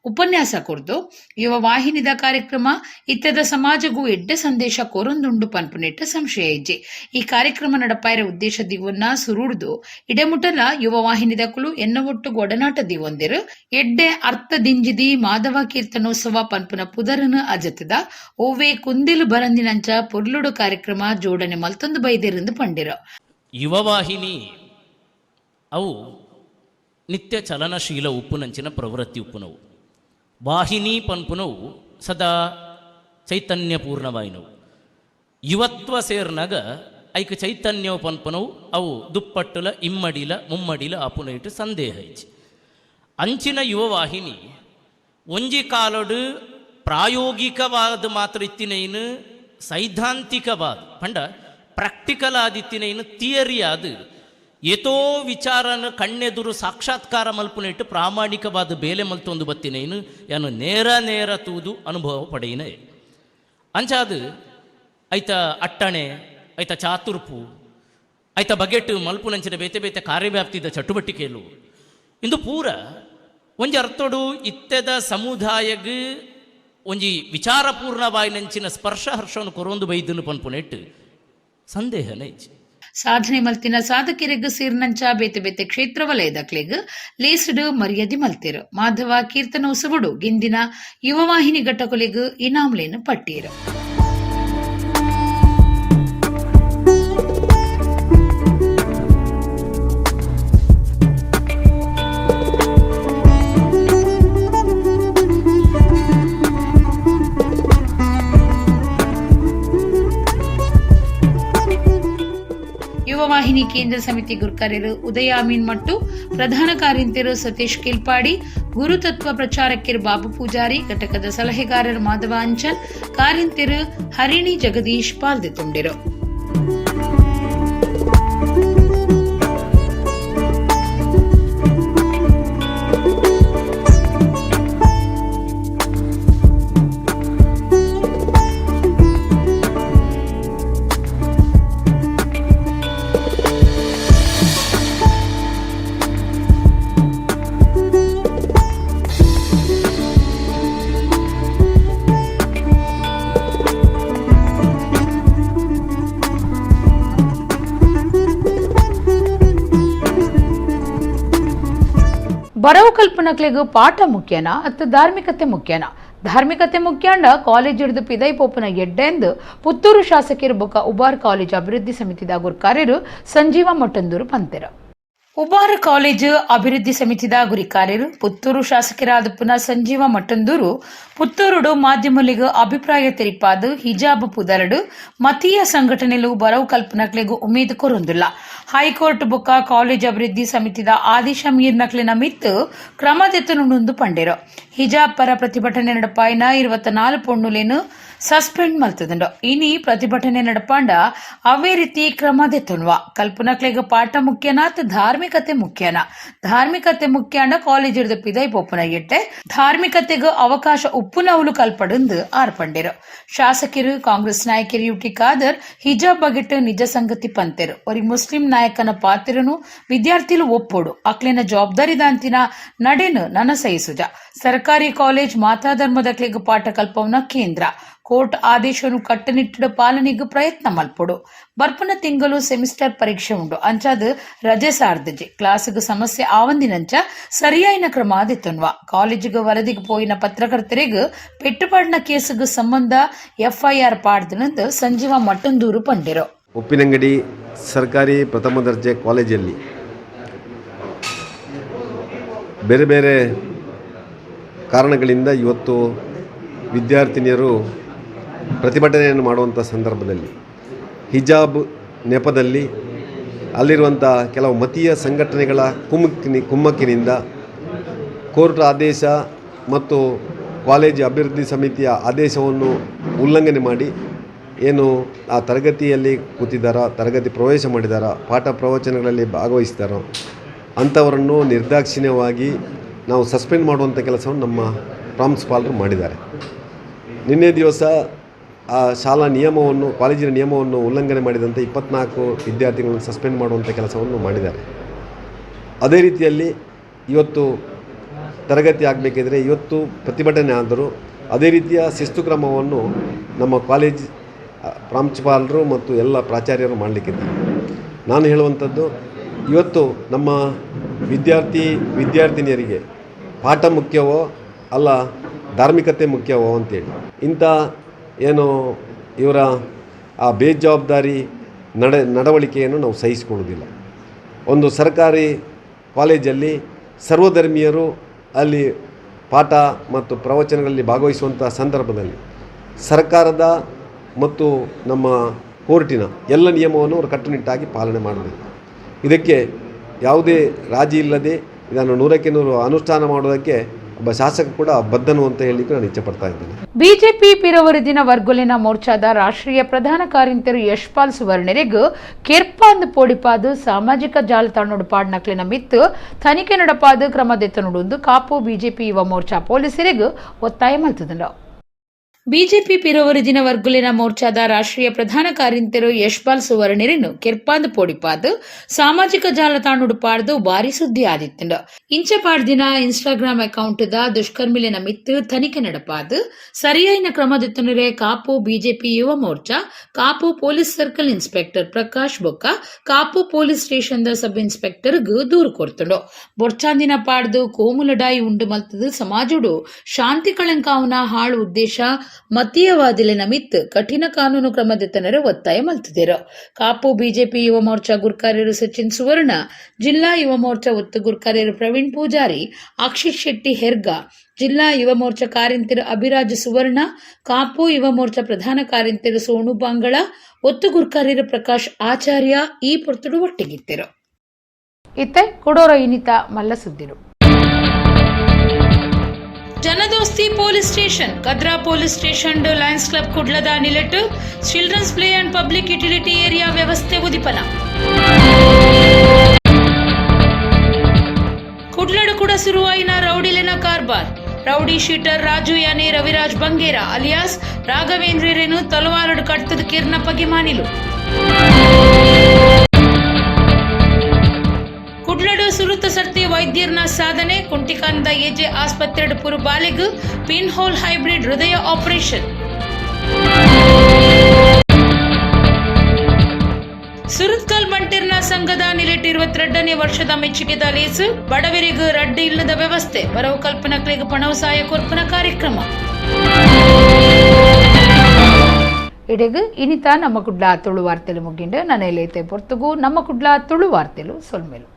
S2: ಉಪನ್ಯಾಸ ಕೊರ್ದು ಯುವ ವಾಹಿನಿದ ಕಾರ್ಯಕ್ರಮ ಇತ್ಯದ ಸಮಾಜಗೂ ಎಡ್ಡೆ ಸಂದೇಶ ಕೊರೊಂದುಂಡು ಪನ್ಪುನೆಟ್ಟ ಸಂಶಯ ಇಜ್ಜೆ. ಈ ಕಾರ್ಯಕ್ರಮ ನಡಪಾಯಿರ ಉದ್ದೇಶ ದಿವನ್ನ ಸುರುಡ್ದು ಇಡೆಮುಟಲ ಯುವ ವಾಹಿನಿದಕುಲು ಎನ್ನ ಒಟ್ಟು ಒಡನಾಟ ದಿವೊಂದಿರು ಎಡ್ಡೆ ಅರ್ಥ ದಿಂಜಿದಿ ಮಾಧವ ಕೀರ್ತನೋತ್ಸವ ಪನ್ಪುನ ಪುದರನ ಅಜತದ ಓವೇ ಕುಂದಿಲು ಬರಂದಿನಂಚ ಪೊರ್ಲುಡು ಕಾರ್ಯಕ್ರಮ ಜೋಡಣೆ ಮಲ್ತೊಂದು ಬೈದಿರಂದು ಪಂಡಿರು.
S8: ಯುವವಾಹಿನಿ ಅವು ನಿತ್ಯ ಚಲನಶೀಲ ಉಪ್ಪುನಂಚಿನ ಪ್ರವೃತ್ತಿ ಉಪ್ಪುನವು. ವಾಹಿನಿ ಪನ್ಪುನವು ಸದಾ ಚೈತನ್ಯಪೂರ್ಣವಾಯಿನವು. ಯುವತ್ವ ಸೇರ್ನಾಗ ಐಕ ಚೈತನ್ಯವು ಪನ್ಪುನವು ಅವು ದುಪ್ಪಟ್ಟುಲ ಇಮ್ಮಡಿಲ ಮುಮ್ಮಡಿಲ ಅಪುನ ಇಟ್ಟು ಸಂದೇಹ ಇಚ್ಚಿ ಅಂಚಿನ ಯುವವಾಹಿನಿ ಒಂಜಿ ಕಾಲಡು ಪ್ರಾಯೋಗಿಕವಾದ ಮಾತ್ರ ಇತ್ತಿನೇನು ಸೈದ್ಧಾಂತಿಕವಾದ ಪಂಡ ಪ್ರಾಕ್ಟಿಕಲ್ ಆದಿತ್ತಿನೇನು ಥಿಯರಿ ಆದ ಏತೋ ವಿಚಾರನ ಕಣ್ಣೆದುರು ಸಾಕ್ಷಾತ್ಕಾರ ಮಲ್ಪುನಿಟ್ಟು ಪ್ರಾಮಾಣಿಕವಾದ ಬೇಲೆ ಮಲ್ತೊಂದು ಬತ್ತಿನೇನು ಯಾನು ನೇರ ತೂದು ಅನುಭವ ಪಡೆಯಿನೇ ಅಂಚಾದು ಐತ ಅಟ್ಟಣೆ ಐತ ಚಾತುರ್ಪು ಐತ ಬಗೆಟ್ಟು ಮಲ್ಪುನಂಚಿನ ಬೇತೆ ಬೇತೆ ಕಾರ್ಯವ್ಯಾಪ್ತಿದ ಚಟುವಟಿಕೆಲು ಇಂದು ಪೂರ ಒಂಜಿ ಅರ್ಥೋಡು ಇತ್ತೆದ ಸಮುದಾಯಗ ಒಂಜಿ ವಿಚಾರಪೂರ್ಣವಾಯಿನಂಚಿನ ಸ್ಪರ್ಶ ಹರ್ಷವನ್ನು ಕೊರೊಂದು ಬೈದನು ಪನ್ಪುನೆಟ್ಟು ಸಂದೇಹನೇ ಇಚ್ಚಿ.
S2: ಸಾಧನೆ ಮಲ್ತಿನ ಸಾಧಕಿರೆಗ್ ಸೇರ್ನಂಚ ಬೇತೆ ಬೇತೆ ಕ್ಷೇತ್ರ ವಲಯದಕ್ಲೆಗ್ ಲೇಸ್ಡ್ ಮರ್ಯಾದೆ ಮಲ್ತಿರು. ಮಾಧವ ಕೀರ್ತನೋತ್ಸವಡು ಗಿಂದಿನ ಯುವವಾಹಿನಿ ಘಟಕುಲೆಗ್ ಇನಾಮ್ಲೇನು ಪಟ್ಟೀರು. ಯುವವಾಹಿನಿ ಕೇಂದ್ರ ಸಮಿತಿ ಗುರ್ಕಾರ್ಯರು ಉದಯ ಅಮೀನ್ ಮಟ್ಟು, ಪ್ರಧಾನ ಕಾರ್ಯಂತರು ಸತೀಶ್ ಕಿಲ್ಪಾಡಿ, ಗುರುತತ್ವ ಪ್ರಚಾರಕರು ಬಾಬು ಪೂಜಾರಿ, ಘಟಕದ ಸಲಹೆಗಾರರು ಮಾಧವ ಅಂಚಲ್, ಕಾರ್ಯಂತಿರು ಹರಿಣಿ ಜಗದೀಶ್ ಪಾಲ್ಗೊಂಡಿರು.
S1: ಬರವು ಕಲ್ಪನಕ್ಲೆಗ್ ಪಾಠ ಮುಖ್ಯನಾ ಅಥವಾ ಧಾರ್ಮಿಕತೆ ಮುಖ್ಯನಾ? ಧಾರ್ಮಿಕತೆ ಮುಖ್ಯಾಂಡ ಕಾಲೇಜ್ ಹಿಡಿದು ಪಿದೈ ಪೋಪನ ಎಡ್ಡೆಂದು ಪುತ್ತೂರು ಶಾಸಕರು ಬೊಕ್ಕ ಉಬಾರ್ ಕಾಲೇಜ್ ಅಭಿವೃದ್ಧಿ ಸಮಿತಿದ ಗುರುಕಾರ್ಯರು ಸಂಜೀವ ಮೊಟ್ಟಂದೂರು ಪಂತೆರ.
S2: ಉಬಾರ ಕಾಲೇಜು ಅಭಿವೃದ್ಧಿ ಸಮಿತಿದ ಗುರಿಕಾರ್ಯರು ಪುತ್ತೂರು ಶಾಸಕರಾದ ಸಂಜೀವ ಮಟ್ಟಂದೂರು ಪುತ್ತೂರುಡು ಮಾಧ್ಯಮಲಿಗು ಅಭಿಪ್ರಾಯ ತೆರಿಪಾದು ಹಿಜಾಬ್ ಪುದರಡು ಮತೀಯ ಸಂಘಟನೆಲು ಬರವು ಕಲ್ಪನಕ್ಲೆಗು ಉಮೇದು ಕೊರೊಂದುಲ್ಲ. ಹೈಕೋರ್ಟ್ ಬೊಕ್ಕ ಕಾಲೇಜ್ ಅಭಿವೃದ್ಧಿ ಸಮಿತಿದ ಆದೇಶ ಮೀರ್ನಕ್ಲಿನ ಮಿತ್ತು ಕ್ರಮದೆತ್ತನುಂಡು ಪಂಡೆರು. ಹಿಜಾಬ್ ಪರ ಪ್ರತಿಭಟನೆ ನಡಪಾಯಿನ 24 ಪೊಣ್ಣುಲೇನು ಸಸ್ಪೆಂಡ್ ಮಲ್ತದುಂಡು. ಇನಿ ಪ್ರತಿಭಟನೆ ನಡಪಾಂಡ ಅವೇ ರೀತಿ ಕ್ರಮದೆತ್ತುನ್ವ. ಕಲ್ಪನಕ್ಲೆಗ್ ಪಾಠ ಮುಖ್ಯನಾ ಧಾರ್ಮಿಕತೆ ಮುಖ್ಯನಾ? ಧಾರ್ಮಿಕತೆ ಮುಖ್ಯಾಂಡ ಕಾಲೇಜ್ ಹಿಡಿದು ಪಿದೈ ಪೋಪನ ಎಟ್ಟೆ ಧಾರ್ಮಿಕತೆಗೂ ಅವಕಾಶ ಉಪ್ಪುನವುಲು ಕಲ್ಪಡುಂದು ಆರ್ಪಂಡೆರು. ಶಾಸಕರು ಕಾಂಗ್ರೆಸ್ ನಾಯಕರು ಯುಟಿ ಖಾದರ್ ಹಿಜಾಬ್ ಬಗೆಟ್ ನಿಜ ಸಂಗತಿ ಪಂತೆರು. ಒರಿ ಮುಸ್ಲಿಂ ನಾಯಕನ ಪಾತ್ರನು ವಿದ್ಯಾರ್ಥಿಲು ಒಪ್ಪೋಡು ಅಕ್ಲಿನ ಜವಾಬ್ದಾರಿದಾಂತಿನ ನಡೆನು ನನ್ನ ಸಹಿಸುಜ. ಸರ್ಕಾರಿ ಕಾಲೇಜ್ ಮಾತಾ ಧರ್ಮದಕ್ಲೆಗ್ ಪಾಠ ಕಲ್ಪವನ ಕೇಂದ್ರ. ಕೋರ್ಟ್ ಆದೇಶವನ್ನು ಕಟ್ಟುನಿಟ್ಟಿನ ಪಾಲನೆಗೆ ಪ್ರಯತ್ನ ಮಲ್ಪೊಡು. ಬರ್ಪನ ತಿಂಗಳು ಸೆಮಿಸ್ಟರ್ ಪರೀಕ್ಷೆ ಉಂಡು ಅಂಚಾದ ರಜೆ ಸಾರ್ದಜೆ ಕ್ಲಾಸ್ಗೆ ಸಮಸ್ಯೆ ಆವಂದಿನಂಚ ಸರಿಯಾಯಿನ ಕ್ರಮ ಆದಿತ್ತನ್ವ. ಕಾಲೇಜಿಗೆ ವರದಿಗೆ ಪೋಯಿನ ಪತ್ರಕರ್ತರಿಗೂ ಪೆಟ್ಟುಪಾಡಿನ ಕೇಸಿಗೆ ಸಂಬಂಧ FIR ಪಾಡ್ದನಂದು ಸಂಜೀವ ಮಟ್ಟಂದೂರು ಪಂಡಿರು.
S9: ಉಪ್ಪಿನಂಗಡಿ ಸರ್ಕಾರಿ ಪ್ರಥಮ ದರ್ಜೆ ಕಾಲೇಜಲ್ಲಿ ಬೇರೆ ಬೇರೆ ಕಾರಣಗಳಿಂದ ಇವತ್ತು ವಿದ್ಯಾರ್ಥಿನಿಯರು ಪ್ರತಿಭಟನೆಯನ್ನು ಮಾಡುವಂಥ ಸಂದರ್ಭದಲ್ಲಿ ಹಿಜಾಬ್ ನೆಪದಲ್ಲಿ ಅಲ್ಲಿರುವಂಥ ಕೆಲವು ಮತೀಯ ಸಂಘಟನೆಗಳ ಕುಮ್ಮಕ್ಕಿನಿಂದ ಕೋರ್ಟ್ ಆದೇಶ ಮತ್ತು ಕಾಲೇಜು ಅಭಿವೃದ್ಧಿ ಸಮಿತಿಯ ಆದೇಶವನ್ನು ಉಲ್ಲಂಘನೆ ಮಾಡಿ ಏನು ಆ ತರಗತಿಯಲ್ಲಿ ಕೂತಿದ್ದಾರೋ, ತರಗತಿ ಪ್ರವೇಶ ಮಾಡಿದಾರೋ, ಪಾಠ ಪ್ರವಚನಗಳಲ್ಲಿ ಭಾಗವಹಿಸಿದಾರೋ ಅಂಥವರನ್ನು ನಿರ್ದಾಕ್ಷಿಣ್ಯವಾಗಿ ನಾವು ಸಸ್ಪೆಂಡ್ ಮಾಡುವಂಥ ಕೆಲಸವನ್ನು ನಮ್ಮ ಪ್ರಾಂಶುಪಾಲರು ಮಾಡಿದ್ದಾರೆ. ನಿನ್ನೆ ದಿವಸ ಆ ಶಾಲಾ ನಿಯಮವನ್ನು, ಕಾಲೇಜಿನ ನಿಯಮವನ್ನು ಉಲ್ಲಂಘನೆ ಮಾಡಿದಂಥ 24 ವಿದ್ಯಾರ್ಥಿಗಳನ್ನು ಸಸ್ಪೆಂಡ್ ಮಾಡುವಂಥ ಕೆಲಸವನ್ನು ಮಾಡಿದ್ದಾರೆ. ಅದೇ ರೀತಿಯಲ್ಲಿ ಇವತ್ತು ತರಗತಿ ಆಗಬೇಕಿದ್ರೆ ಇವತ್ತು ಪ್ರತಿಭಟನೆ ಆದರೂ ಅದೇ ರೀತಿಯ ಶಿಸ್ತು ಕ್ರಮವನ್ನು ನಮ್ಮ ಕಾಲೇಜ್ ಪ್ರಾಂಶುಪಾಲರು ಮತ್ತು ಎಲ್ಲ ಪ್ರಾಚಾರ್ಯರು ಮಾಡಲಿಕ್ಕಿದ್ದಾರೆ. ನಾನು ಹೇಳುವಂಥದ್ದು ಇವತ್ತು ನಮ್ಮ ವಿದ್ಯಾರ್ಥಿನಿಯರಿಗೆ ಪಾಠ ಮುಖ್ಯವೋ ಅಲ್ಲ ಧಾರ್ಮಿಕತೆ ಮುಖ್ಯವೋ ಅಂತೇಳಿ ಇಂಥ ಏನು ಇವರ ಆ ಬೇಜವಾಬ್ದಾರಿ ನಡವಳಿಕೆಯನ್ನು ನಾವು ಸಹಿಸಿಕೊಳ್ಳೋದಿಲ್ಲ. ಒಂದು ಸರ್ಕಾರಿ ಕಾಲೇಜಲ್ಲಿ ಸರ್ವಧರ್ಮೀಯರು ಅಲ್ಲಿ ಪಾಠ ಮತ್ತು ಪ್ರವಚನಗಳಲ್ಲಿ ಭಾಗವಹಿಸುವಂಥ ಸಂದರ್ಭದಲ್ಲಿ ಸರ್ಕಾರದ ಮತ್ತು ನಮ್ಮ ಕೋರ್ಟಿನ ಎಲ್ಲ ನಿಯಮವನ್ನು ಅವರು ಕಟ್ಟುನಿಟ್ಟಾಗಿ ಪಾಲನೆ ಮಾಡಬೇಕು. ಇದಕ್ಕೆ ಯಾವುದೇ ರಾಜಿ ಇಲ್ಲದೆ ಇದನ್ನು 100ಕ್ಕೆ 100 ಅನುಷ್ಠಾನ ಮಾಡೋದಕ್ಕೆ ಒಬ್ಬ ಶಾಸಕ ಕೂಡ ಬದ್ಧನು ಅಂತ ಹೇಳಲಿಕ್ಕೆ ನಾನು ಇಚ್ಛೆಪಡ್ತಾ ಇದ್ದೇನೆ.
S1: ಬಿಜೆಪಿ ಪಿರವರುದಿನ ವರ್ಗೊಲಿನ ಮೋರ್ಚಾದ ರಾಷ್ಟ್ರೀಯ ಪ್ರಧಾನ ಕಾರ್ಯಂತರು ಯಶ್ಪಾಲ್ ಸುವರ್ಣರಿಗೂ ಕೆರ್ಪಾಂದ್ ಪೋಡಿಪಾದು ಸಾಮಾಜಿಕ ಜಾಲತಾಣೋಡು ಪಾಡ್ನಕ್ಲಿನ ಮಿತ್ತು ತನಿಖೆ ನಡಪಾದು ಕ್ರಮದೆತ್ತನುಡು ಕಾಪು ಬಿಜೆಪಿ ಯುವ ಮೋರ್ಚಾ ಪೊಲೀಸರಿಗೂ ಒತ್ತಾಯ ಮಲ್ತುಂಡು.
S2: ಬಿಜೆಪಿ ಪಿರವರುದಿನ ವರ್ಗುಲಿನ ಮೋರ್ಚಾದ ರಾಷ್ಟ್ರೀಯ ಪ್ರಧಾನ ಕಾರ್ಯಂತರು ಯಶ್ಪಾಲ್ ಸುವರ್ಣರಿನು ಕೆರ್ಪಾಂದ್ ಪೋಡಿಪಾದು ಸಾಮಾಜಿಕ ಜಾಲತಾಣೋಡು ಪಾಡ್ದು ಬಾರಿ ಸುದ್ದಿ ಆದಿತ್ತುಂಡು. ಇಂಚ ಪಾಡ್ದಿನ ಇನ್ಸ್ಟಾಗ್ರಾಮ್ ಅಕೌಂಟ್ ದ ದುಷ್ಕರ್ಮಿಲಿನ ಮಿತ್ತು ತನಿಖೆ ನಡಪಾದು ಸರಿಯಾಯಿನ ಕ್ರಮದೆತ್ತನುರೆ Kapu BJP Yuva Morcha Kapu police circle inspector Prakash ಬೊಕ್ಕ ಕಾಪು ಪೊಲೀಸ್ ಸ್ಟೇಷನ್ ದ ಸಬ್ ಇನ್ಸ್ಪೆಕ್ಟರ್ಗೂ ದೂರು ಕೊಡ್ತುಂಡು. ಬೊರ್ಚಾಂದಿನ ಪಾಡ್ದು ಕೋಮು ಲಡಾಯಿ ಉಂಡು ಮಲ್ತದು ಸಮಾಜುಡು ಶಾಂತಿ ಕಳಂಕಾವನ ಹಾಳು ಉದ್ದೇಶ ಮತೀಯವಾದಿಲಿನ ಮಿತ್ತು ಕಠಿಣ ಕಾನೂನು ಕ್ರಮದೆತ್ತನರು ಒತ್ತಾಯ ಮಲ್ತಿದ್ದರು. ಕಾಪು ಬಿಜೆಪಿ ಯುವ ಮೋರ್ಚಾ ಗುರ್ಕಾರ್ಯರು ಸಚಿನ್ ಸುವರ್ಣ, ಜಿಲ್ಲಾ ಯುವ ಮೋರ್ಚಾ ಒತ್ತು ಗುರ್ಕಾರ್ಯರು ಪ್ರವೀಣ್ ಪೂಜಾರಿ, ಅಕ್ಷಿತ್ ಶೆಟ್ಟಿ ಹೆರ್ಗಾ, ಜಿಲ್ಲಾ ಯುವ ಮೋರ್ಚಾ ಕಾರ್ಯಂತರು ಅಭಿರಾಜ್ ಸುವರ್ಣ, ಕಾಪು ಯುವ ಮೋರ್ಚಾ ಪ್ರಧಾನ ಕಾರ್ಯಂತರು ಸೋನು ಬಾಂಗಳ, ಒತ್ತು ಗುರ್ಕಾರ್ಯರು ಪ್ರಕಾಶ್ ಆಚಾರ್ಯ ಈ ಪೊರ್ತುಡು ಒಟ್ಟಿಗಿದ್ದರು.
S1: ಇತ್ತೆ ಕೊಡೋರ ಇನಿತ ಮಲ್ಲ ಸುದ್ದಿರು.
S2: ಜನದೋಸ್ತಿ police station Kadra police station lions club ಕುಡ್ಲದ ನಿಲೆಟ್ children's play and public utility area ವ್ಯವಸ್ಥೆ ಉದಿಪನ ಕುಡ್ಲಡು ಕೂಡ ಶುರುವಾಯಿನ ರೌಡಿಲೆನ ಕಾರ್ಬಾರ್ ರೌಡಿ ಶೀಟರ್ ರಾಜು ಯಾನೆ ರವಿರಾಜ್ ಬಂಗೇರ ಅಲಿಯಾಸ್ ರಾಘವೇಂದ್ರರೇನು ತಲವಾರಡು ಕಡ್ತದ ಕಿರ್ನಪ್ಪಗೆ ಮಾನಿಲು ಕುಡ್ಲಡು ಸುರುತ ಸರ್ತಿ ವೈದ್ಯರ್ನ ಸಾಧನೆ ಕುಂಟಿಕಾನದ ಎಜೆ ಆಸ್ಪತ್ರೆ ಪುರು ಬಾಲೆಗ್ ಪಿನ್ ಹೋಲ್ ಹೈಬ್ರಿಡ್ ಹೃದಯ ಆಪರೇಷನ್ ಸುರತ್ಕಲ್ ಬಂಟಿರ್ನ ಸಂಘದ ನಿಲೆಟ್ 22ನೇ ವರ್ಷದ ಮೆಚ್ಚುಗೆದ ಲೇಸು ಬಡವರಿಗೂ ರಡ್ಡು ಇಲ್ಲದ ವ್ಯವಸ್ಥೆ ಬರವು ಕಲ್ಪನಕ್ಲೆಗ್ ಪಣವು ಸಹಾಯ ಕೊರ್ಪನ ಕಾರ್ಯಕ್ರಮ
S1: ಇಡೆಗ್ ಇನಿತ ನಮ್ಮ ಕುಡ್ಲ ತುಳು ವಾರ್ತೆಲು ಮುಗಿಂಡು ನನ್ನ ಎಲೈತೆ ಪೊರ್ತುಗು ನಮ್ಮ ಕುಡ್ಲ ತುಳು ವಾರ್ತೆಲು ಸೊಲ್ಮೆಲು